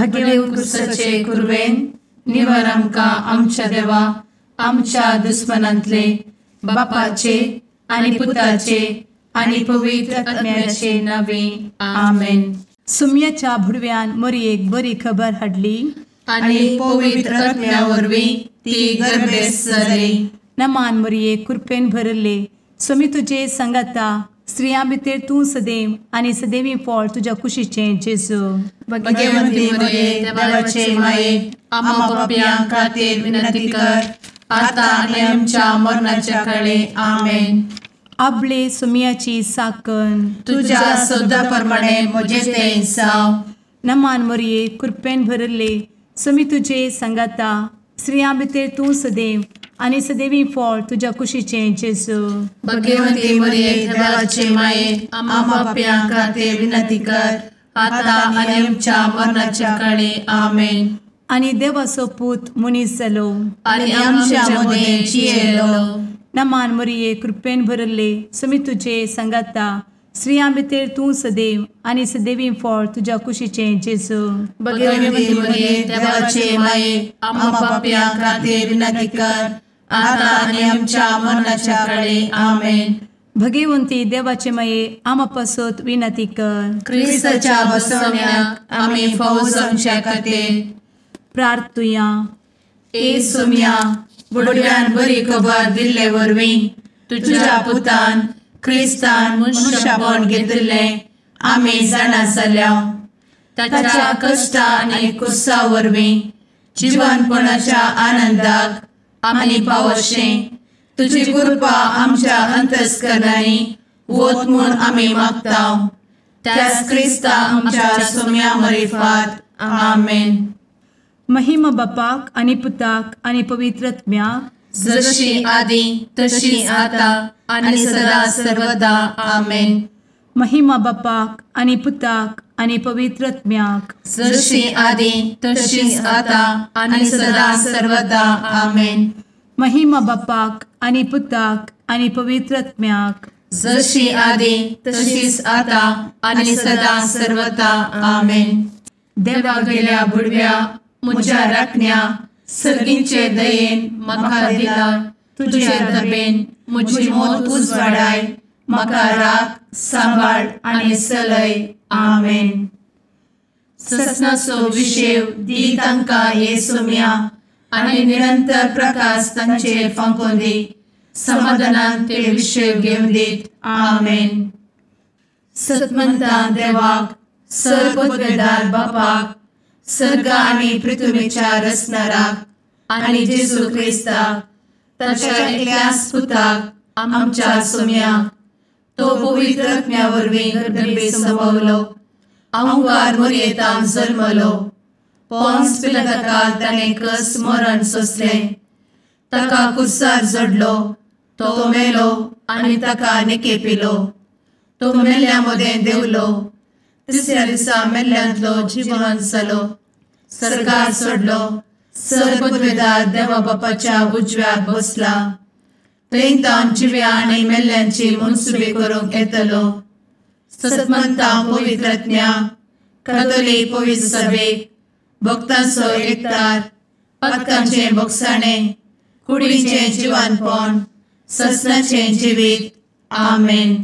भगेवन कुर्साचे कुर्वेन निवार आमकां आमच्या देवा आमच्या दुस्मनांतले बापाचे आनी पुताचे आनी पवित्र आत्म्याचे नावे आमेन. सुम्याच्या भुडव्यान मरयेक बरी खबर हाडली आनी पवित्र आत्म्या वरवीं ती गर्भेस जाली. नमान मरयेक कृपेन भरले सुमी तुजे संगता स्त्रियां भितर तूं सदैव आनी सदैवी फळ तुज्या कुशीचें जेजू. भगवंती मरिये देवाचे माये आम्हा पाप्यां खातीर विनंती कर आता आनी आमच्या मरणाच्या काळी आमेन. आपले सुमयाची साकन तुझ्या सोदा प्रमाणे म्हजे तें जाव. नमान मरये कृपेन भरले सुमी तुजे संगता स्त्रियां भितर तूं सदैव आनी सदैवी फळ तुज्या कुशीचें जेजू. भगवंती मरिये देवाचे माये आम्हा पाप्यां खातीर विनंती कर आता आनी आमच्या मरणाच्या काळी आमेन. आनी देवाचो पूत मनीस जालो आनी आमच्या मदीं जियेलो. नमान मरये कृपेन भरले सुमी तुजे संगता स्त्रियां भितर तूं सदैव आनी सदैवी फळ तुज्या कुशीचें जेजू. भगवंती मरिये देवाचे माये आम्हा पाप्यां खातीर विनंती कर आता आनी आमच्या मरणाच्या काळी आमेन. भगवंती देवाचे माये आमा पासत विनंती कर. क्रिस्ताच्या बसवण्याक आमी फावो जावच्या खातीर प्रार्थुया. ए सुम्या बुडव्यान बरी खबर दिल्ले वरवीं तुज्या पुतान क्रिस्तान मनशापण घेतिल्लें आमी जाणा जाल्या. ताच्या कश्टा आनी कुर्सा वरवीं जिवनपणाच्या आनंदाक आमी पावशें तुजी कृपा आमच्या अंतस्करणांनी वत म्हूण आमी मागतांव. त्याच क्रिस्ता आमच्या सुम्या मरिफात आमेन. महिमा बापाक आनी पुताक आनी पवित्र आत्म्याक जशी आदी तशी आता आनी सदा सर्वदा आमेन. महिमा बापाक आनी पुताक आनी पवित्र आत्म्याक जशी आदी तशीच आता आनी सदा सर्वदा आमेन. महिमा बापाक आनी पुताक आनी पवित्र आत्म्याक जशी आदी तशीच आता आनी सदा सर्वदा आमेन. देवा गेल्या बुडव्या म्हज्या राखण्या सर्गींचे दयेन म्हाका दिला तुजे दबेन म्हजी मोत उजवाडाय म्हाका राख सांबाळ आनी चलय आमेन. ससनाचो विशेव दी तांकां हे सुम्या आनी निरंतर प्रकाश तांचेर फांकून दी. समाधानान ते विशेव घेवन दीत आमेन. सतमंता देवाक सर्वपदवेदार बापाक सर्ग आनी पृथ्वीच्या रचणाराक आनी जेजू क्रिस्ताक ताच्या एकल्याच पुताक आमच्या सुम्याक तो पवित्र आत्म्या वरवीं गर्भे संभवलो. अंगार मरयेंत जल्मलो. पोन्स पिलाताकाल ताणें कस मरण सोंसलें. ताका कुर्सार जडलो. तो मेलो आनी ताका निकेपिलो. तो मेल्ल्या मदें देंवलो. तिसऱ्या दिसा मेल्ल्यांतलो जिवंत जालो. सर्गार चडलो. सर्वपदवेदार देवा बापाच्या उजव्याक बसला. थंय जिव्या आनी मेल्ल्यांची मनसुबी करूंक येतलो. सतमंता पवित्र आत्म्या कातोलीक पवित्र सभेक भक्तांचो एकठार पातकांचें भोगसाणें कुडीचें जिवनपण ससनाचें जिवीत आमेन.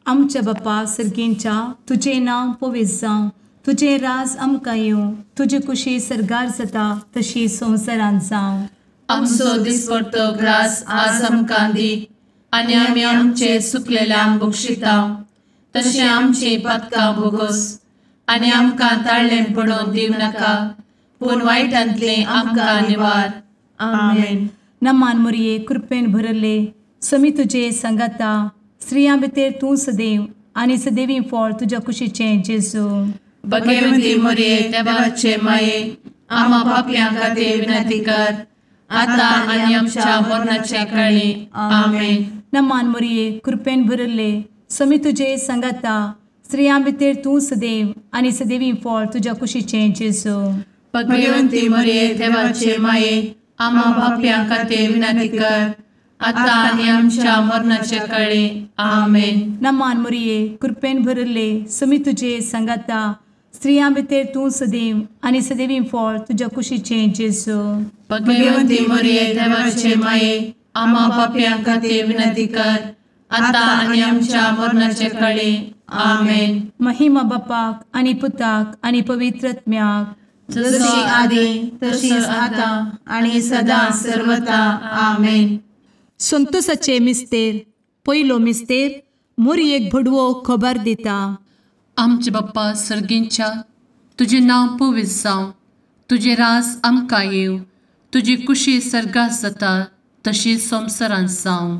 आमच्या बापा सर्गींच्या तुजें नांव पवित्र जावं. तुजें राज आमकां येवं. तुजी कुशी सर्गार जाता तशी संवसारांत जावं. आमचो दिसपडटो ग्रास आज आमकां दी आनी आमी आमचे चुकलेल्यांक बक्षितांव. तशें आमची पातकां भोगोस आनी आमकां ताळ्ळें पडोवन दिव नाका पूण वायटांतले आमकां निवार आमेन. नमान मरये कृपेन भरले समी तुजे संगता स्त्रियां भितर तूं सदैव आनी सदैवी फळ तुज्या कुशीचें जेजू. भगवंती मरिये देवाचे माये आम्हा पाप्यां खातीर विनंती कर आता आनी आमच्या मरणाच्या काळी आमेन. नमान मरये कृपेन भरले समी तुजे संगता स्त्रियां भितर तूं सदैव आनी सदैवी फळ तुज्या कुशीचें जेजू. भगवंती मरिये देवाचे माये आम्हा पाप्यां खातीर विनंती कर आता आनी आमच्या मरणाच्या काळी आमेन. नमान मरये कृपेन भरले समी तुजे संगता स्त्रियां भितर तूं सदैव आनी सदैवी फळ तुज्या कुशीचें जेजू. भगवंती मरिये देवाचे माये, आम्हा पाप्यां खातीर विनंती कर, आता आनी आमच्या मरणाचे काळी. आमेन. महिमा बापाक आनी पुताक आनी पवित्र आत्म्याक, जशी आदी तशीच आता आणि सदा सर्वदा. आमेन. संतोसाचे मिस्तेर. पयलो मिस्तेर. मोरयेक भडवो खबर दिता. आमचे बाप्पा सर्गींच्या, तुझे नाव पवित्र जावं, तुझे राज आमकां येव, तुजी कुशी सर्गात जाता तशी संवसारांत जावं.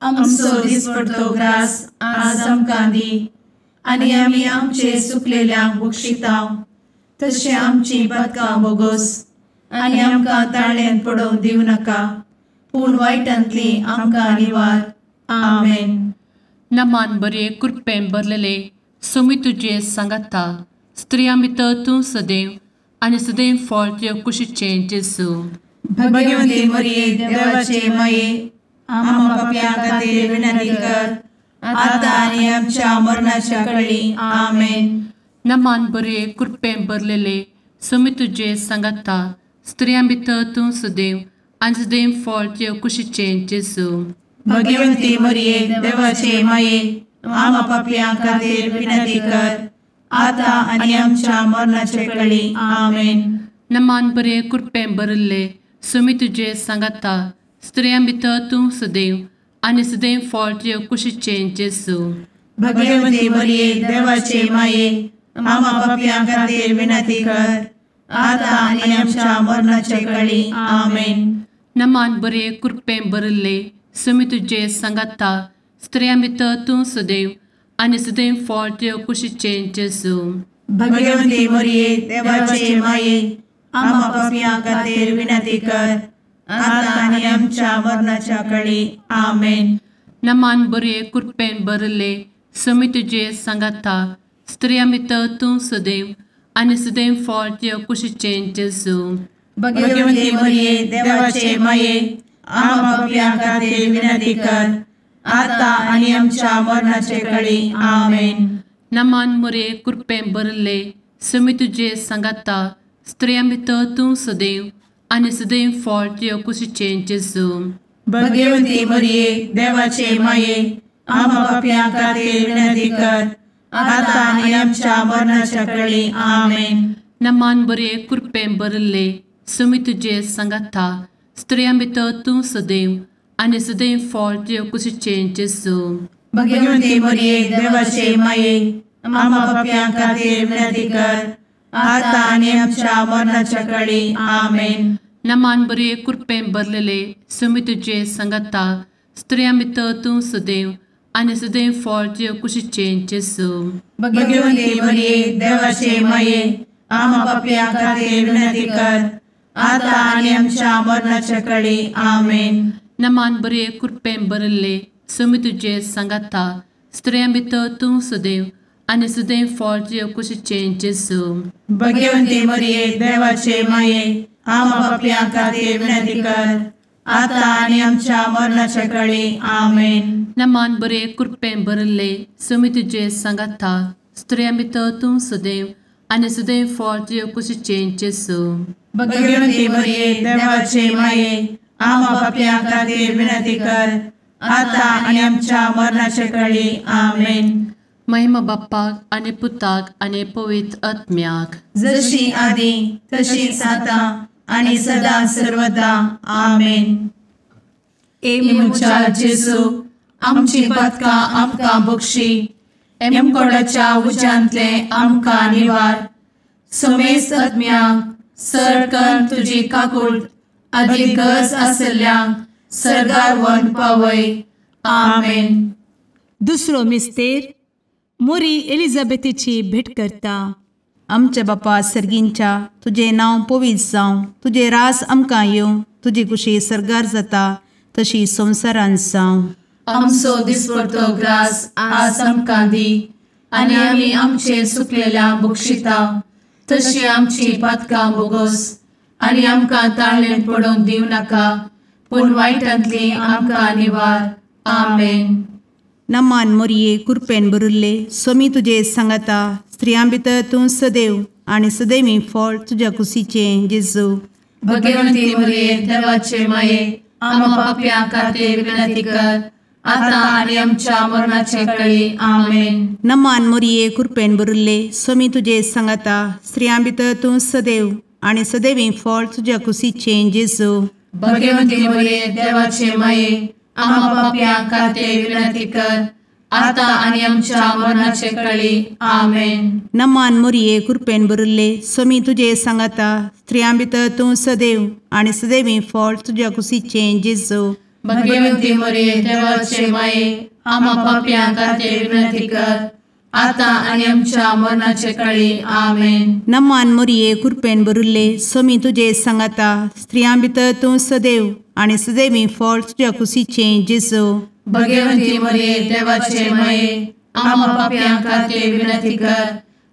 आमचो दिसपडटो ग्रास आज आमकां दी, आनी आमी आमचे सुकलेल्यांक बक्षिताव, तशें आमची पातकां बोगोस आनी आमकां ताळ्यान पडोवंक दिवं नाका, पूण वायटांतली आमकां निवार. आमेन. नमान बरे कृपेन भरलेले सोमी तुजे सांगाता, स्त्रियां भितर तूं सदैव आनी सदैव फळ तुज्या कुशीचें जेजू. भगवंती मरिये देवाचे माये, आम्हा पाप्यां खातीर विनंती कर, आता आनी आमच्या मरणाच्या काळी. आमेन. नमान बरे कृपेन भरलेले सोमी तुजे सांगाता, स्त्रियां भितर तूं सदैव आनी सदैव फळ तुज्या कुशीचें जेजू. भगवंती मरिये देवाचे माये, आम्हा पाप्यां खातीर विनंती कर, आता आनी आमच्या मरणाचे काळी. आमेन. नमान बरे कृपेन भरले सोमी तुजे सांगाता, स्त्रियां भितर तूं सदैव आनी सदैव फळ तुज्या कुशीचें जेजू. भगवंती मरिये देवाचे माये, आम्हा पाप्यां खातीर विनंती कर, आता आनी आमच्या मरणाचे काळी. आमेन. नमान बरे कृपेन भरले सोमी तुजे सांगाता, स्त्रियां भितर तूं सदैव आनी सदैव फळ तुज्या कुशीचें जेजू. भगवंती मरिये देवाचे माये, आम्हा पाप्यां खातीर विनंती कर, आता आनी आमच्या मरणाच्या काळी. आमेन. नमान बरे कृपेन भरले सोमी तुजे सांगाता, स्त्रियां भितर तूं सदैव आनी सदैव फळ तुज्या कुशीचें जेजू. भगवंती मरिये देवाचे माये, आम्हा पाप्यां खातीर विनंती कर, आता आनी आमच्या मरणाचे काळी. आमेन. नमान बरे कृपेन भरले सोमी तुजे सांगाता, स्त्रियां भितर तूं सदैव आनी सदैव फळ तुज्या कुशीचें जेजू. भगवंती मरिये देवाचे माये, आम्हा पाप्यां खातीर विनंती कर, आता आनी आमच्या मरणाच्या काळी. आमेन. नमान बरे कृपेन भरले सोमी तुजे सांगाता, स्त्रियां भितर तूं सदैव आनी सदैव फळ तुज्या कुशीचें जेजू. भगवंती मरिये देवाचे माये, आम्हा पाप्यां खातीर विनंती कर, आता आनी आमच्या मरणाच्या काळी. आमेन. नमान बरे कृपेन भरलेले सोमी तुजे सांगाता, स्त्रियां भितर तूं सदैव आनी सदैव फळ तुज्या कुशीचें जेजू. भगवंती मरिये देवाचे माये, आम्हा पाप्यां खातीर विनंती कर, आता आनी आमच्या मरणाच्या काळी. आमेन. नमान बरे कृपेन भरले सोमी तुजे सांगाता, स्त्रियां भितर तूं सदैव आनी सदैव फळ तुज्या कुशीचें जेजू. भगवंती मरिये देवाचे माये, आम्हा पाप्यां खातीर विनंती कर, आता आनी आमच्या मरणाच्या काळी. आमेन. नमान बरे कृपेन भरले सोमी तुजे सांगाता, स्त्रियां भितर तूं सदैव आनी सदैव फळ तुज्या कुशीचें जेजू. भगवंती मरिये देवाचे माये, आम्हा पाप्यां खातीर विनंती कर, आता आनी आमच्या मरणाच्या काळी. आमेन. महिमा बाप्पाक आनी पुताक आनी पवित्र आत्म्याक, जशी आदी तशीच आता आनी सदा सर्वदा. आमेन. मुचा जेजू, आमची पातकां आमकां बक्षी, एमकोडाच्या उज्यांतले आमकां निवार. समेस्त आत्म्यांक सरकन तुजी काकूट, आदी गरज आसल्ल्यांक सर्गार व्हरून पावय. आमेन. दुसरो मिस्तेर. मोरी एलिझाबेथीची भेट करता. आमचे बापा सर्गींच्या, तुझे नाव पवित्र जावं, तुझे रास आमकां येवं, तुजी कुशी सर्गार जाता तशी संवसारांत जावं. आमचो दिसपडटो ग्रास आज आमकां दी, आनी आमी आमचे सुकलेल्यांक बक्षिताव, तशी आमची पातकां बोगोस आनी आमकां ताळ्यान पडोवंक दिवं नाका, पूण वायटांतली आमकां निवार. आमेन. नमान मोरये कृपेन भरुल्ले सोमी तुजे सांगाता, स्त्रियां भितर तूं सदैव आणि सदैवी फळ तुझ्या कुशीचें जेजू. भगवंती मरिये देवाचे माये आम्हा पाप्यां खातीर विनंती कर आता आणि आमच्या मरणाचे काळी आमेन. नमान मोरये कृपेन भरिल्ले स्वामी तुजे सांगाता स्त्रियां भितर तूं सदैव आणि सदैवी फळ तुझ्या कुशीचें जेजू. भगवंती मरिये देवाचे माये आम्हा पाप्यां खातीर विनंती कर आता आणि आमच्या मरणाचे काळी आमेन. नमान मोरये कृपेन भरिल्ले स्वामी तुजे सांगाता स्त्रियां भितर तूं सदैव आणि सदैवी फळ तुझ्या कुशीचें जेजू. भगवंती मरिये देवाचे माये आम्हा पाप्यां खातीर विनंती कर आता आणि आमच्या मरणाचे काळी आमेन. नमान मोरये कृपेन भरिल्ले स्वामी तुजे सांगाता स्त्रियां भितर तूं सदैव आणि सदैवी फळ तुझ्या कुशीचें जेजू. भगवंती मरिये देवाचे माये आम्हा पाप्यां खातीर विनंती कर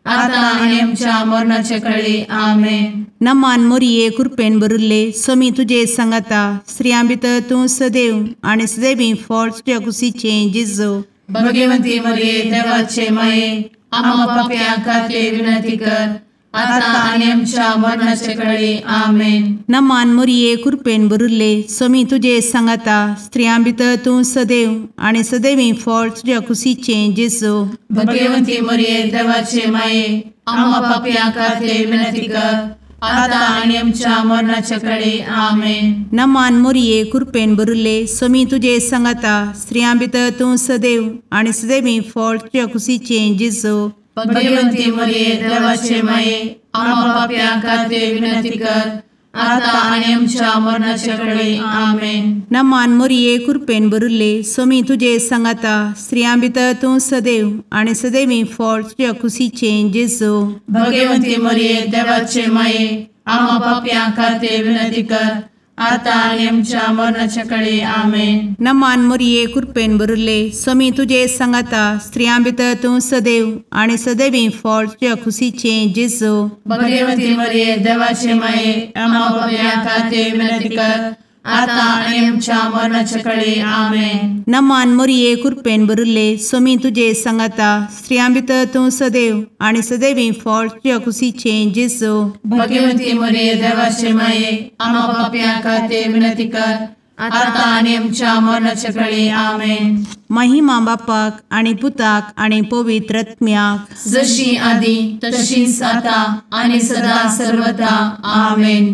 आता आणि आमच्या मरणाचे काळी आमेन. नमान मोरये कृपेन भरिल्ले स्वामी तुजे सांगाता स्त्रियां भितर तूं सदैव आणि सदैवी फळ तुझ्या कुशीचें जेजू. भगवंती मरिये देवाचे माये आम्हा पाप्यां खातीर विनंती कर आता आणि आमच्या मरणाचे काळी आमेन. नमान मोरये कृपेन भरिल्ले स्वामी तुजे सांगाता स्त्रियां भितर तूं सदैव आणि सदैवी फळ तुझ्या कुशीचें जेजू. भगवंती मरिये देवाचे माये आम्हा पाप्यां खातीर विनंती कर आता आणि आमच्या मरणाचे काळी आमेन. नमान मोरये कृपेन भरिल्ले स्वामी तुजे सांगाता स्त्रियां भितर तूं सदैव आणि सदैवी फळ तुझ्या कुशीचें जेजू. भगवंती मरिये देवाचे माये आम्हा पाप्यां खातीर विनंती कर आता आणि आमच्या मरणाचे काळी आमेन. नमान मोरये कृपेन भरिल्ले स्वामी तुजे सांगाता स्त्रियां भितर तूं सदैव आणि सदैवी फळ तुझ्या कुशीचें जेजू. भगवंती मरिये देवाचे माये आम्हा पाप्यां खातीर विनंती कर आता आणि आमच्या मरणाच्या काळी आमेन. नमान मोरये कृपेन भरिल्ले स्वामी तुजे सांगाता स्त्रियां भितर तूं सदैव आणि सदैवी फळ तुझ्या कुशीचें जेजू. भगवंती मरिये देवाचे माये आम्हा पाप्यां खातीर विनंती कर आता आणि आमच्या मरणाच्या काळी आमेन. नमान मोरये कृपेन भरिल्ले स्वामी तुजे सांगाता स्त्रियां भितर तूं सदैव आणि सदैवी फळ तुझ्या कुशीचें जेजू. भगवंती मरिये देवाचे माये आम्हा पाप्यां खातीर विनंती कर आता आणि आमच्या मरणाच्या काळी आमेन. महिमा बापाक आणि पुताक आणि पवित्र आत्म्याक जशी आधी तशीच आता आणि सदा सर्वदा आमेन.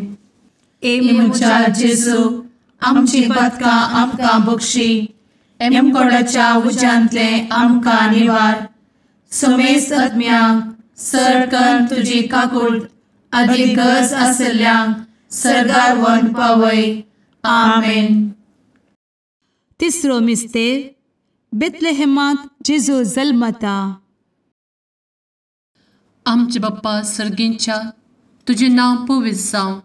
एमच्या जेजू आमची पदकां आमकां बक्षी एमकोडाच्या उज्यांतले आमकां निवार. समेस्त आत्म्यांक सरकन तुजी काकूट अधिक गरज आसल्ल्यांक सरगार व्हरून पावय. आमेन. तिसरो मिस्तेर बेतलेहेमांत जेजू जल्मता. आमचे बाप्पा सर्गींच्या तुजें नांव पवित्र जावं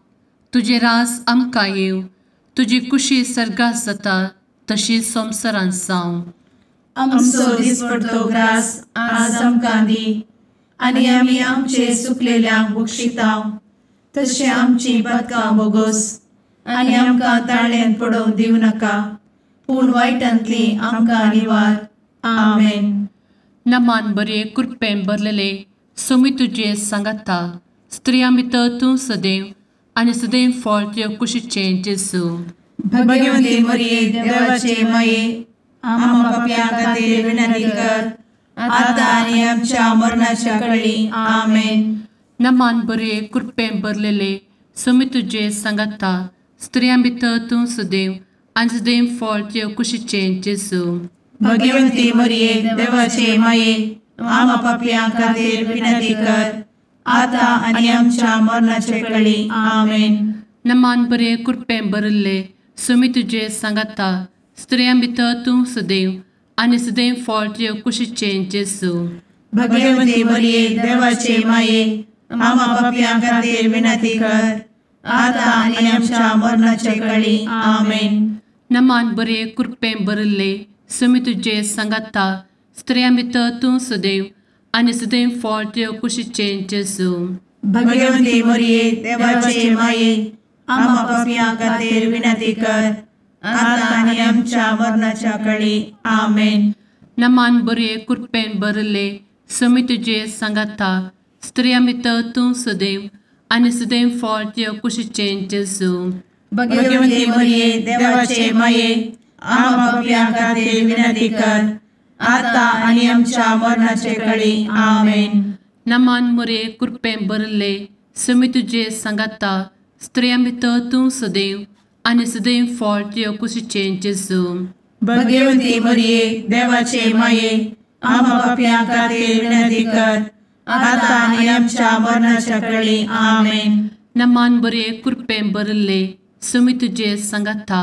तुजें रास आमकां येव तुजी कुशी सर्गास जाता तशी संवसारांत जावं. आमचो दिसपडटो ग्रास आज आमकां दी आनी आमी आमचे सुकलेल्यांक बक्षितांव तशें आमची पदकां बोगोस आनी आमकां ताळ्यान पडोवंक दिवं नाका पूण वायटांतली आमकां निवार. आमेन. नमान बरे कृपेन भरलेले सोमी तुजे सांगाता स्त्रियां भितर तूं सदैव आनी सदैव फळ तुज्या कुशीचें जेजू. भगवंती मरिये देवाचे माये आम्हा पाप्यां खातीर विनंती कर आता आनी आमच्या मरणाच्या काळी आमेन. नमान बरे कृपेन भरलेले सोमी तुजे सांगाता स्त्रियां भितर तूं सदैव आनी सदैव फळ तुज्या कुशीचें जेजू. भगवंती मरिये देवाचे माये आम्हा पाप्यां खातीर विनंती कर आता आनी आमच्या मरणाचे काळी आमेन. नमान बरे कृपेन भरले सोमी तुजे सांगाता स्त्रियां भितर तूं सदैव आनी सदैव फळ तुज्या कुशीचें जेजू. भगवंती मरिये देवाचे माये आम्हा पाप्यां खातीर विनंती कर आता आनी आमच्या मरणाचे काळी आमेन. नमान बरे कृपेन भरले सोमी तुजे सांगाता स्त्रियां भितर तूं सदैव आनी सदैव फळ तुज्या कुशीचें जेजू. भगवंती मरिये देवाचे माये आम्हा पाप्यां खातीर विनंती कर आता आनी आमच्या मरणाच्या काळी आमेन. नमान बरे कृपेन भरले सुमी तुजे सांगाता स्त्रियां भितर तूं सदैव आनी सदैव फळ तुज्या कुशीचें जेजू भगवंती मरिये देवाचे माये आम्हा पापियां खातीर विनंती कर आता आनी आमच्या मरणाचे काळी आमेन. नमान मोरे कृपें भरले सुमी तुजे सांगाता स्त्रियां भितर तूं सदैव आनी सदैव फळ तुज्या कुशीचें जेजू भगवंती मरिये देवाचे माये आम्हा पापियां खातीर विनंती कर आता आनी आमच्या मरणाच्या काळी आमेन. नमान बरे कृपें भरले सुमी तुजे सांगाता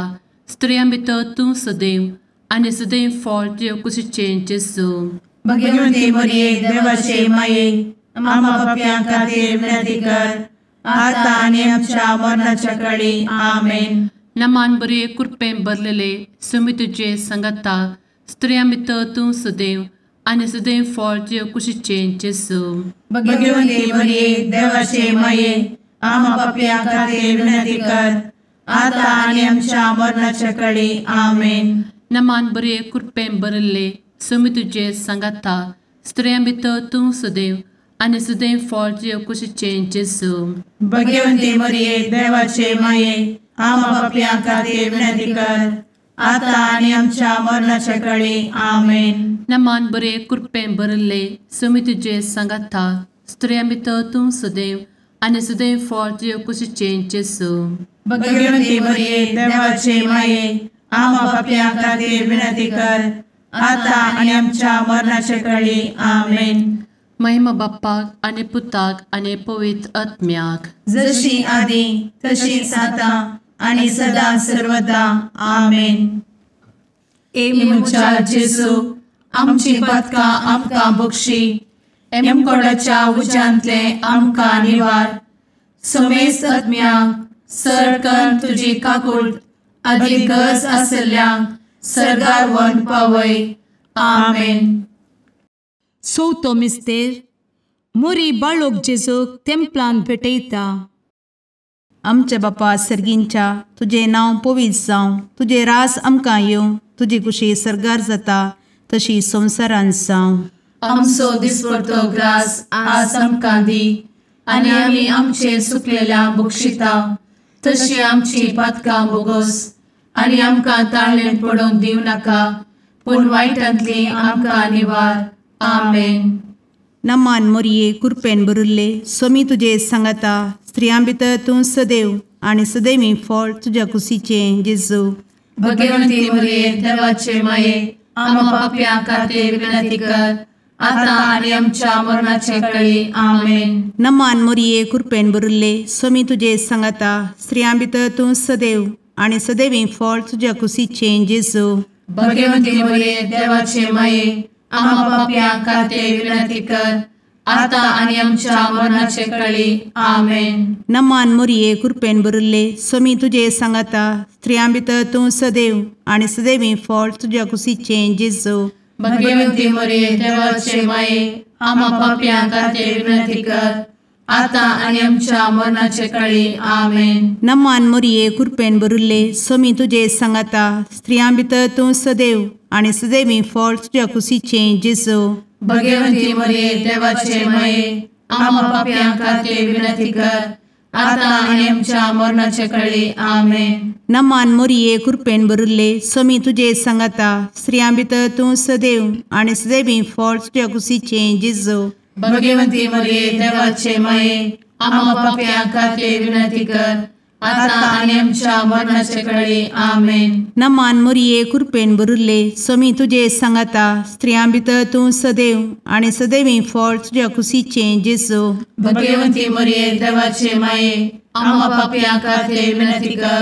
स्त्रियां भितर तूं सदैव आनी सदैव फळ तुज्या कुशीचें जेजू भगवंती मरिये देवाचे माये आम्हा पापियां खातीर विनंती कर आता आनी आमच्या मरणाच्या काळी आमेन. नमान बरे कृपें भरलेले सुमी तुजे सांगाता स्त्रियां भितर तूं सदैव आनी सदैव फळ तुज्या कुशीचें जेजू भगवंती मरिये देवाचे माये आम्हा पापियां खातीर विनंती कर आता आनी आमच्या मरणाच्या काळी आमेन. नमान बरे कृपें भरले सुमी तुजे सांगाता स्त्रियां भितर तूं सदैव आनी सदैव फळ तुज्या कुशीचें जेजू भगवंती मरिये देवाचे माये आम्हा पापियां खातीर विनंती कर आता आनी आमच्या मरणाच्या काळी आमेन. नमान बरे कृपें भरले सुमी तुजे सांगाता स्त्रियां भितर तूं सदैव आनी सदैव फळ तुज्या कुशीचें जेजू भगवंती मरिये देवाचे माये आम्हा पापियां खातीर विनंती कर आता आनी आमच्या मरणाच्या काळी आमेन. महिमा बाप्पाक आनी पुताक आनी पवित्र आत्म्याक जशी आदी तशीच आता आनी सदा सर्वदा आमेन. मुचा जेजू आमची पदकां आमकां बक्षी एमकोडाच्या उज्यांतले आमकां निवार समेस्त आत्म्यांक सरकन तुजी काकूट अधिक गरज आसल्यांक सरगार वन पावय. आमेन. चवथो मिस्तेर मोरी बाळोक जेजूक तेंपलांत भेटयता. आमचे बापा सर्गींच्या तुझे नांव पवित्र जावं, तुझे रास आमकां येवं, तुजी कुशी सरगार जाता तशी संवसारांत जावं. आमचो दिसपडटो ग्रास आज आमकां दी आनी आमी आमचे सुकलेल्यांक बक्षिता तशी आमची पातकां बोगोस आनी आमकां ताळ्ळेंत पडोवंक दिवं नाका पूण वायटांतली आमकां निवार. आमेन. नमान मोरये कृपेन भरिल्ले सोमी तुजे सांगाता स्त्रियां भितर तूं सदैव आनी सदैवी फळ तुज्या कुशीचें जेजू. भगवंती मरिये देवाचे माये आमकां पाप्यां खातीर विनंती कर आता आनी आमच्या मरणाचे काळी. आमेन. नमान मोरये कृपेन भरिल्ले सोमी तुजे सांगाता स्त्रियां भितर तूं सदैव आनी सदैवी फळ तुज्या कुशीचें जेजू. भगवंती मरिये देवाचे माये आमकां पाप्यां खातीर विनंती कर आता आनी आमच्या मरणाचे काळी. आमेन. नमान मोरये कृपेन भरिल्ले सोमी तुजे सांगाता स्त्रियां भितर तूं सदैव आनी सदैवी फळ तुज्या कुशीचें जेजू. भगवंती मरिये देवाचे माये आमकां पाप्यां खातीर विनंती कर आता आनी आमच्या मरणाचे काळी. आमेन. नमान मोरये कृपेन भरिल्ले सोमी तुजे सांगाता स्त्रियां भितर तूं सदैव आनी सदैवी फळ तुज्या कुशीचें जेजू. भगवंती मरिये देवाचे माये आमकां पाप्यां खातीर विनंती कर आता आनी आमच्या मरणाचे काळी. आमेन. नमान मोरये कृपेन भरिल्ले सोमी तुजे सांगाता स्त्रियां भितर तूं सदैव आनी सदैवी फळ तुज्या कुशीचें जेजू. भगवंती मरिये देवाचे माये आमकां पाप्यां खातीर विनंती कर आता आनी आमच्या मरणाचे काळी. आमेन. नमान मोरये कृपेन भरिल्ले सोमी तुजे सांगाता स्त्रियां भितर तूं सदैव आनी सदैवी फळ तुज्या कुशीचें जेजू. भगवंती मरिये देवाचे माये आमकां पाप्यां खातीर विनंती कर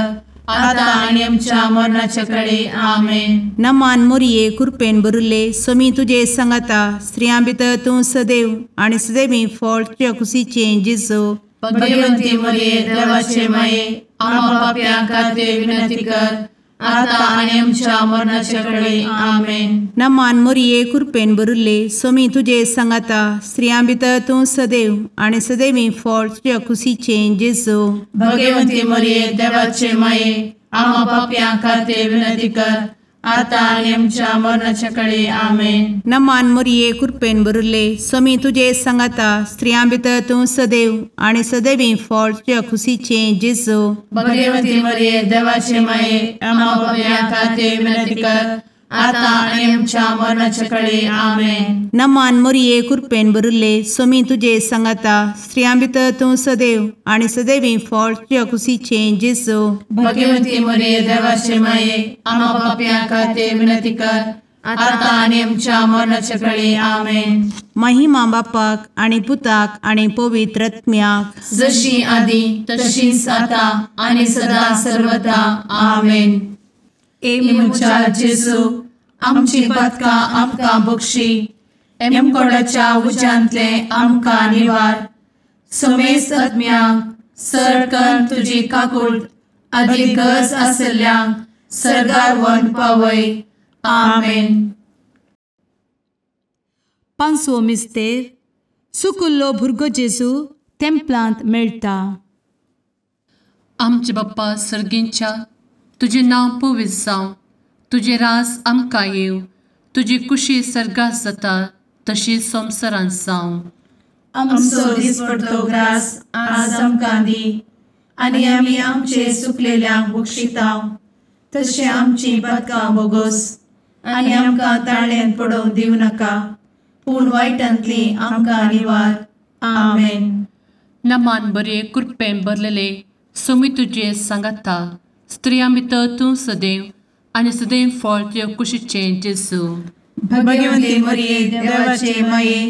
आता आनी आमच्या मरणाचे काळी. आमेन. नमान मोरये कृपेन भरिल्ले सोमी तुजे सांगाता स्त्रियां भितर तूं सदैव आनी सदैवी फळ तुज्या कुशीचें जेजू. भगवंती मरिये देवाचे माये आमकां पाप्यां खातीर विनंती कर आता आनी आमच्या मरणाचे काळी. आमेन. नमान मोरये कृपेन भरिल्ले सोमी तुजे सांगाता स्त्रियां भितर तूं सदैव आनी सदैवी फळ तुज्या कुशीचें जेजू. भगवंती मरिये देवाचे माये आमकां पाप्यां खातीर विनंती कर आता आणि आमच्या मरणाच्या काळी आमेन. नमान मोरये कृपेन बरुले स्वामी तुझे सांगाता स्त्रियां भितर तूं सदैव आणि सदैवी फळ तुझ्या खुशीचे जेजू. भगवती मरिये देवाचे माये आम्हा पापियां खातीर विनंती कर, आता आणि आमच्या मरणाच्या काळी आमेन. नमान मोरये कृपेन बरुले स्वामी तुझे सांगाता स्त्रियां भितर तूं सदैव आणि सदैवी फळ तुझ्या खुशीचे जेजू. भगवती मरिये देवाचे माये आम्हा पापियां खातीर विनंती कर, आता आणि आमच्या मरणाच्या काळी आमेन. महिमा बापाक आणि पुताक आणि पवित्र आत्म्याक जशी आधी तशीच आता आणि सदा सर्वदा आमेन. एमुच्या जेजू आमची पदकां आमकां बक्षी, एमकोडाच्या उज्यांतले आमकां निवार. समेस्त आत्म्यांक सरकन तुजी काकूट अधिक गरज आसल्ल्यांक सर्गार व्हरून पावय. आमेन. पांचवो मिस्तेर सुकुल्लो भुरगो जेजू तेंपलांत मेळटा. आमचे बाप्पा सर्गींच्या तुझे नांव पवित्र जावं, तुझे रास आमकां येव, तुजी कुशी सर्गास जाता तशी संवसारांत जावं. आमचो दिसपडटो ग्रास आज आमकां दी, आनी आमी आमचे सुकलेल्यांक बक्षितांव. तशें आमची पदकां बोगोस आनी आमकां ताळ्यान पडोवंक दिवं नाका, पूण वायटांतली आमकां निवार. आमेन. नमान बरे कृपेन भरलेले स्वामी तुझे सांगाता स्त्रियां भितर तूं सदैव आणि सदैव फळ तुझ्या कुशीचे जेजू. भगवती मरिये देवाचे माये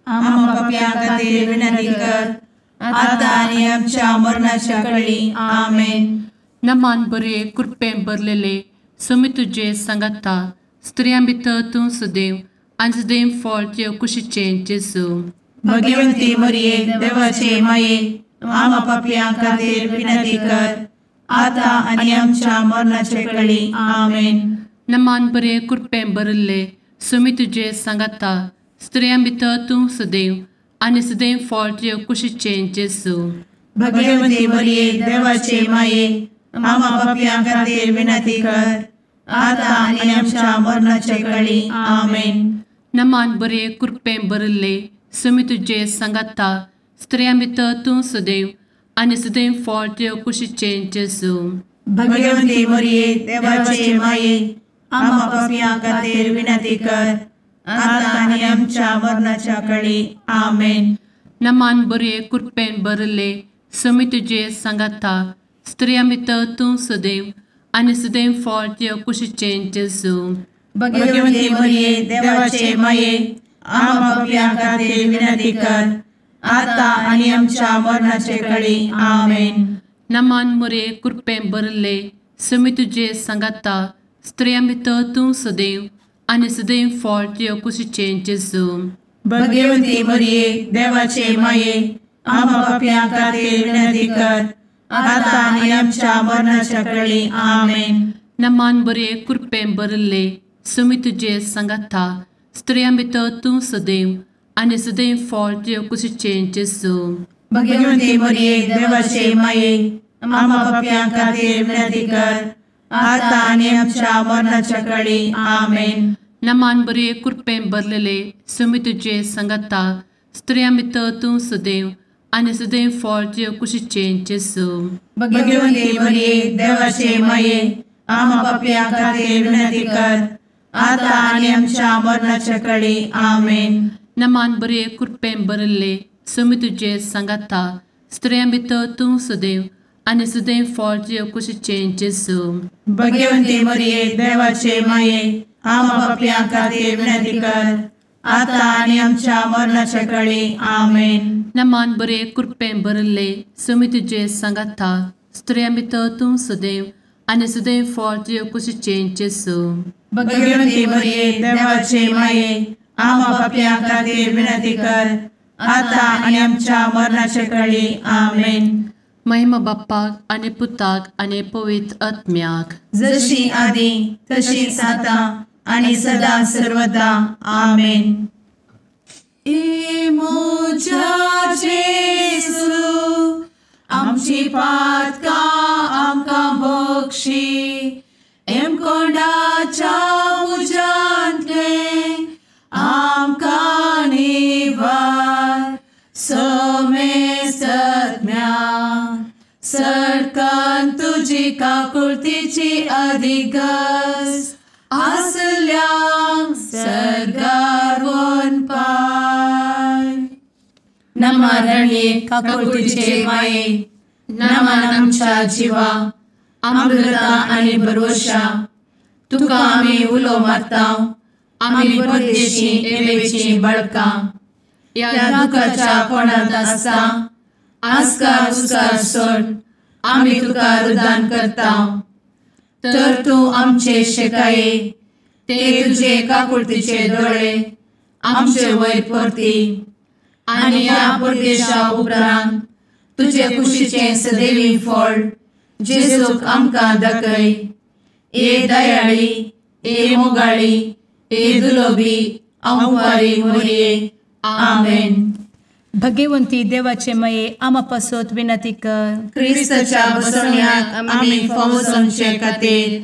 आम्हा पापियां खातीर विनंती कर, आता आनी आमच्या मरणाच्या काळी आमेन. नमान बरे कृपेन भरलेले स्वामी तुझे सांगाता स्त्रियां भितर तूं सदैव आणि सदैव फळ तुझ्या कुशीचे जेजू. भगवती मरिये देवाचे माये आम्हा पापियां खातीर विनंती कर, आता आनी आमच्या मरणाच्या काळी आमेन. नमान बरे कृपेन भरले स्वामी तुझे सांगाता स्त्रियां भितर तूं सदैव आणि सदैव फळ तुझ्या कुशीचे जेजू. भगवती मरिये देवाचे माये आम्हा पापियां खातीर विनंती कर, आता आनी आमच्या मरणाच्या काळी आमेन. नमान बरे कृपेन भरले स्वामी तुझे सांगाता स्त्रियां भितर तूं सदैव आणि सदैव फळ तुझ्या कुशीचे जेजू. भगवती मरिये देवाचे माये आम्हा पापियां खातीर विनंती कर, आता आनी आमच्या मरणाच्या काळी आमेन. नमान बरे कृपेन भरले स्वामी तुझे सांगाता स्त्रियां भितर तूं सदैव आणि सदैव फळ तुझ्या कुशीचे जेजू. भगवती मरिये देवाचे माये आम्हा पापियां खातीर विनंती कर, आता आनी आमच्या मरणाच्या काळी आमेन. नमान बरे कृपेन भरले स्वामी तुझे सांगाता स्त्रियां भितर तूं सदैव आणि सदैव फळ तुझ्या कुशीचे जेजू. भगवती मरिये देवाचे माये आम्हा पापियां खातीर विनंती कर, आता आनी आमच्या मरणाच्या काळी आमेन. नमान बरे कृपेन भरले स्वामी तुझे सांगाता स्त्रियां भितर तूं सदैव आणि सदैव फळ तुझ्या कुशीचे जेजू. भगवती मरिये देवाचे माये आम्हा पापियां खातीर विनंती कर, आता आनी आमच्या मरणाच्या काळी आमेन. नमान बरे कृपेन भरलेले स्वामी तुझे सांगाता स्त्रियां भितर तूं सदैव आणि सदैव फळ तुझ्या कुशीचे जेजू. भगवती मरिये देवाचे माये आम्हा पापियां खातीर विनंती कर, आता आनी आमच्या मरणाच्या काळी आमेन. नमान बरे कृपेन भरले स्वामी तुझे सांगाता स्त्रियां भितर तूं सदैव आणि सदैव फळ तुझ्या कुशीचे जेजू. भगवती मरिये देवाचे माये आम्हा पापियां खातीर विनंती कर, आता आनी आमच्या मरणाच्या काळी आमेन. नमान बरे कृपेन भरले स्वामी तुझे सांगाता स्त्रियां भितर तूं सदैव आणि सदैव फळ तुझ्या कुशीचे जेजू. भगवती मरिये देवाचे माये आम्हा पापियां खातीर विनंती कर, आता आनी आमच्या मरणाच्या काळी आमेन. महिमा बाप्पाक आणि पुताक आणि पवित्र आत्म्याक जशी आधी तशीच आता आणि सदा सर्वदा आमेन. मोजा जेसू आमची पातकां आमकां बक्षी, एम कोंडाच्या काकुळतीची अधिगस आसल्या सरगार वन पाय नमारणे काकुळतीचे माये नमान आमच्या जीवा अमृता आणि भरोशा तुका आम्ही उलो मारता आम्ही परदेशी येवेची बळका या दुःखाच्या कोणात असता आस्कार उस्कार सोड आम्ही तुका रुदान करता तर तू आमचे शेकाये ते तुझे काकुळतीचे डोळे आमचे वयर परती आणि या परदेशा उपरांत तुझे कुशीचे सदैवी फळ जेजूक आमकां दाखय ए दयाळी ए मोगाळी ए दुलोबी अंवारी मोरये आमेन. भगवंती देवाचे मये आमा पासत विनंती कर. क्रिस्ताच्या बसवण्याक आम्ही फावो समचे खातीर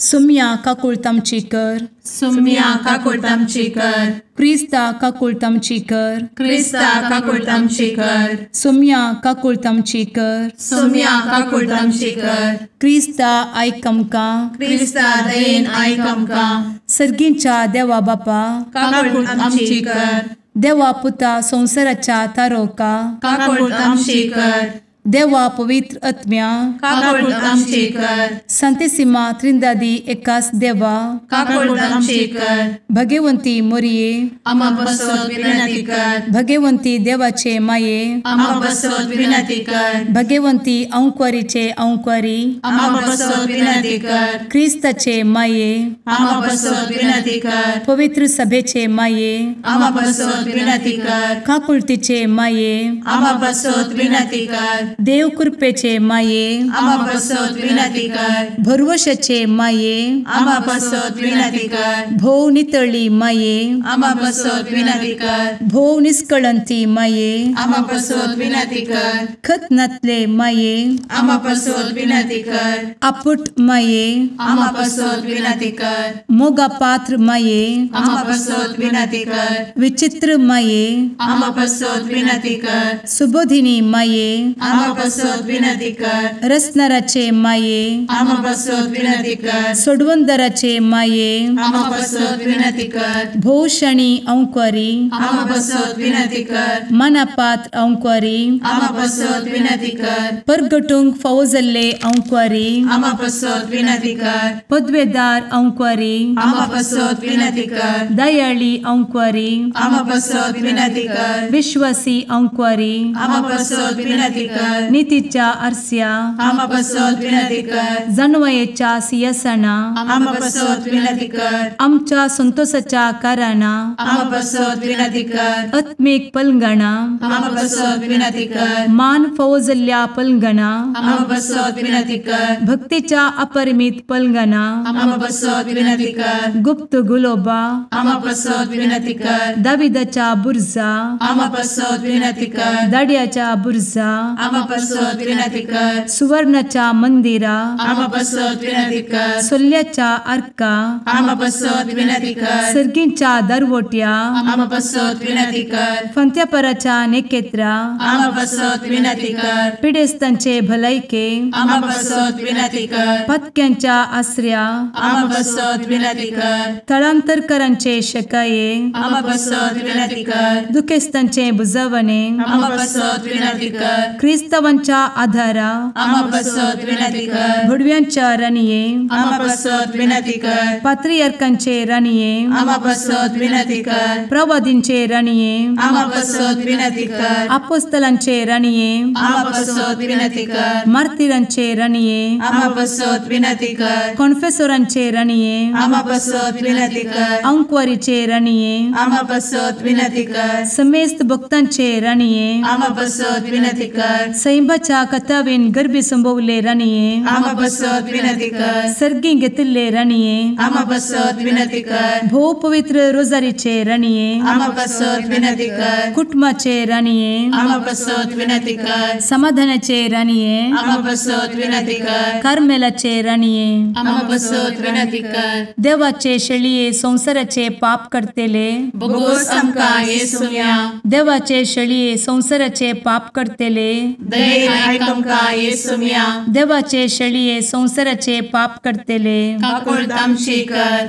सुम्या काकुळतामची कर. सुम्या काकुळतामची कर. क्रिस्ता काकुळतामची कर. क्रिस्ता काकुळतामची कर. सुम्या काकुळतामची कर. सुम्या काकुळतामची कर. क्रिस्ता आयक आमकां. क्रिस्ता दयेन आयक आमकां. सर्गींच्या देवा बापा काकुळतामची कर. देवा पुता संसाराच्या तारोका काकुळतामची कर. देवा पवित्र आत्म्या काकुळतामची कर. सांतेसिमा त्रिंदादी एकाच देवा काकुळतामची कर. भगवंती मोरये आमा बसवत विनंती कर. भगवंती देवाचे माये आमा बसवत विनंती कर. भगवंती अंकुरीचे अंकुरी आमा बसवत विनंती कर. ख्रिस्ताचे माये आमा बसवत विनंती कर. पवित्र सभेचे माये आमा बसवत विनंती कर. काकुळतीचे माये आमा बसवत विनंती कर. देव कृपेचे माये आमा बसवत विनंती कर. भरवशाचे माये आमा बसवत विनंती कर. भोव नितळी माये आमा बसवत विनंती कर. भोव निष्कळंती माये आमा बसवत विनंती कर. खतनातले माये आमा बसवत विनंती कर. आपुट माये आमा बसवत विनंती कर. मोगा पात्र माये आमा बसवत विनंती कर. विचित्र माये आमा बसवत विनंती कर. सुबोधिनी माये आमा बसवत विनंती कर. रसनाराचे माये आमा बसवत विनंती कर. सोडवंदराचे माये आमा बसवत विनंती कर. भोषणी अंकुरी आमा बसवत विनंती कर. मनापात्र अंकुरी आमा बसवत विनंती कर. परगटूंक फौजल्ले अंकुरी आमा बसवत विनंती कर. पदवेदार अंकुरी आमा बसवत विनंती कर. दयाळी अंकुरी आमा बसवत विनंती कर. विश्वासी अंकुरी आमा बसवत विनंती कर. नीतीच्या आरस्या आमा बसवत विनंती कर. जणवयेच्या सिंहासना आमा बसवत विनंती कर. आमच्या संतोषाच्या कारणा आमा बसवत विनंती कर. आत्मिक पलंगणा आमा बसवत विनंती कर. मान फौजल्ल्या पलंगणा आमा बसवत विनंती कर. भक्तीच्या अपरिमित पलंगणा आमा बसवत विनंती कर. गुप्त गुलोबा आमा बसवत विनंती कर. दाविदाच्या बुर्जा आमा बसवत विनंती कर. दाड्याच्या बुर्जा आमा बसवत विनंती कर. सुवर्णाच्या मंदिरा आमा बसवत विनंती कर. सोल्याच्या अर्का आमा बसवत विनंती कर. सर्गींच्या दरवोट्या आमा बसवत विनंती कर. फंत्यापराच्या नेकेत्रा आमा बसवत विनंती कर. पिडेस्तांचे भलायके आमा बसवत विनंती कर. पथक्यांच्या आसऱ्या आमा बसवत विनंती कर. स्थळांतरकरांचे शकाये आमा बसवत विनंती कर. दुखेस्तांचे बुजावणे आमा बसवत विनंती कर. ख्रिस्तवांच्या आधारा आमा बसवत विनंती कर. भडव्यांच्या राणीये आमा बसवत विनंती कर. पात्रियार्कांचे राणीये आमा बसवत विनंती कर. प्रवादींचे राणीये आमा बसवत विनंती कर. अपोस्तलांचे राणीये आमा बसवत विनंती कर. मार्तिरांचे राणीये आमा बसवत विनंती कर. कॉन्फेसोरांचे राणीये आमा बसवत विनंती कर. अंकुरीचे राणीये आमा बसवत विनंती कर. समेस्त भक्तांचे राणीये आमा बसवत विनंती कर. सैंबाच्या कथावेन गर्भी संभवले राणीये आमा बसवत विनंती कर. सर्गी घेतले राणीये आमा बसवत विनंती कर. भो पवित्र रोजारीचे राणीये आमा बसवत विनंती कर. कुटुंबाचे राणीये आमा बसवत विनंती कर. समाधानाचे राणीये आमा बसवत विनंती कर. कार्मेलाचे राणीये आमा बसवत विनंती कर. देवाचे शेळीये संसाराचे पाप करतेले बोगोस आमकां येसूया. देवाचे शेळीये संसाराचे पाप करतेले दये आयक आमकां येसू मिया देवाचे शेळये संवसाराचे पाप करतेले काकूळट आमची कर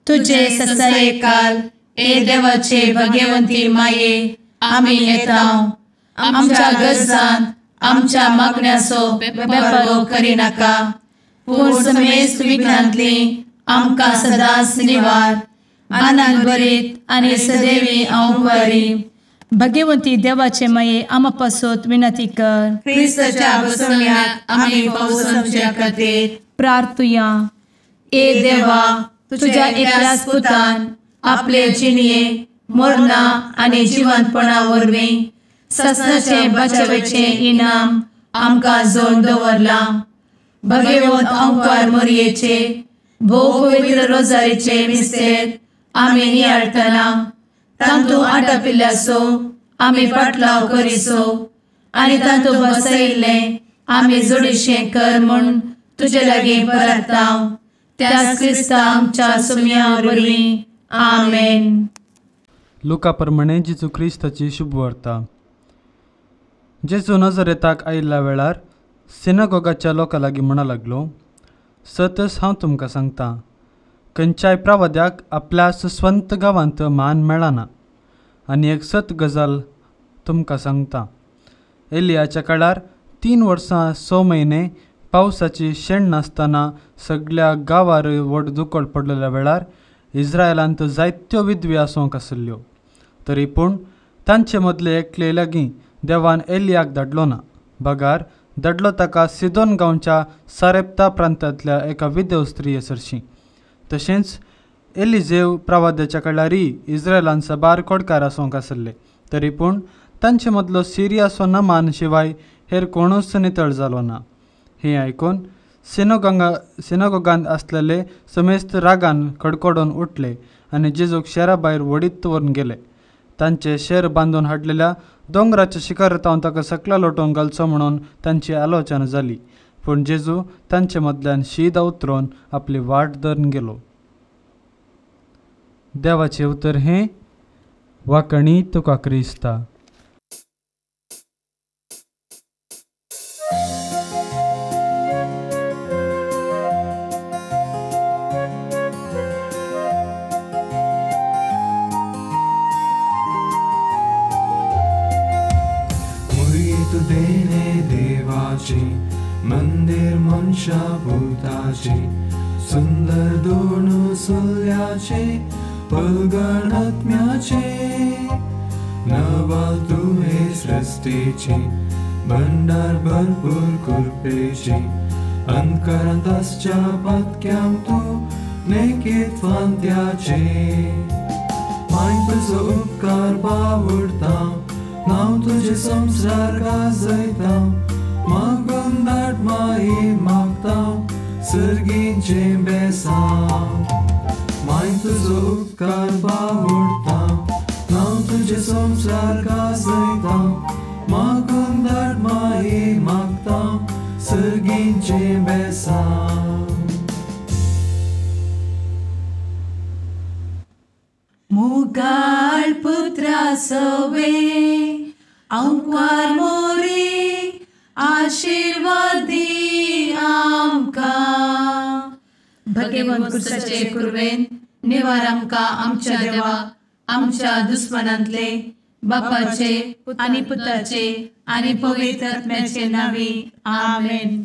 तुझे ससाये काल ए देवाचे भगवंती माये आमी येता आमच्या गरजांत आमच्या मागण्याचो बेपारो करी नाका पूण समेस्त विघ्नांतली आमकां सदांच निवार आनंद बरीत आनी सदैवी आंवकारी भगवंती देवाचे माये आमा पासत विनंती कर क्रिस्ताच्या बसवण्यात आमी पावसाच्या खातीर प्रार्थुया ए देवा तुझ्या एकल्याच पुतान आपले जिणये मरणा आनी जिवंतपणा वरवीं ससनाचे बचावेचे इनाम आमकां जोड दवरला भगवंत आंवकार मोरयेचे भोव पवित्र रोजारीचे मिस्तेर आमी नियाळटना तांतू आटापिल्ल्याचो आमी पाटलाव करिसो आनी तांतू बसयिल्ले आमी जोडीशें कर म्हूण तुजे लागीं परतांव त्याच क्रिस्ता आमच्या सुम्या वरवीं आमेन. लुका प्रमाणे जेजू क्रिस्ताची शुभ वार्ता. जेजू नजरेताक आयिल्ल्या वेळार सिनागोगाच्या लोकां लागीं म्हणा लागलो, सतच हांव तुमकां सांगतां, खंयच्याय प्रवाद्याक आपल्या सुस्वंत गांवांत मान मेळना. आनी एक सत गजाल तुमकां सांगतां, एलियाच्या काळार 3 वर्सां 6 म्हयने पावसाची शेण नासतना सगळ्या गांवार व्हड दुकोळ पडलेल्या वेळार इस्रायलांत जायत्यो विधवी आसूंक आसल्यो. तरी पूण तांचे मदले एकले लागीं देवान एलियाक धाडलो ना. बगार धाडलो ताका सिदोन गांवच्या सारेप्ता प्रांतांतल्या एका विधव स्त्री सरशी. तशेंच एलिजेव प्रवाद्याच्या काळारय इस्रायलांत साबार कोडकार आसूंक आसले. तरी पूण तांचे मदलो सिरियाचो नामान शिवाय हेर कोणूच नितळ जालो ना. हें आयकून सिनागोगांत आसलेले समेस्त रागान कडकडून उठले आनी जेजूक शेरा भायर वडीत व्हरून गेले. तांचे शेर बांदून हाडलेल्या दोंगराच्या शिखरांत ताका सकला लोटोवन घालचो म्हणून तांची आलोचना जाली. पूण जेजू तांचे मदल्यान शीद उतरून आपली वाट धरून गेलो. देवाचें उतर हें वाकणी तुका क्रिस्ता. देणे देवाची मंदिर मनशा भूताची सुंदर दोन सुल्याचे पलगण आत्म्याचे नवाल तुहे सृष्टीची भंडार भरपूर कृपेची अंतरांताच्या पत्क्याम तू नेकीत फांत्याचे माय तुझो उपकार बावडता नाव तुझे संसार गाजयता मागून दाट माये मागता सर्गींचे बेसांव माय तुझो उपकार बावडता नाव तुझे संसार गाजयता मागून दाट माये मागता सर्गींचे बेसांव. मुगाळ पुत्रा सवे अंकवार मोरी आशीर्वाद दी आमकां. भगवंत कुर्साचे कुरवेन निवार आमकां आमच्या देवा आमच्या दुस्मनांतले बापाचे आनी पुताचे आनी पवित्र आत्म्याचे नावी आमेन.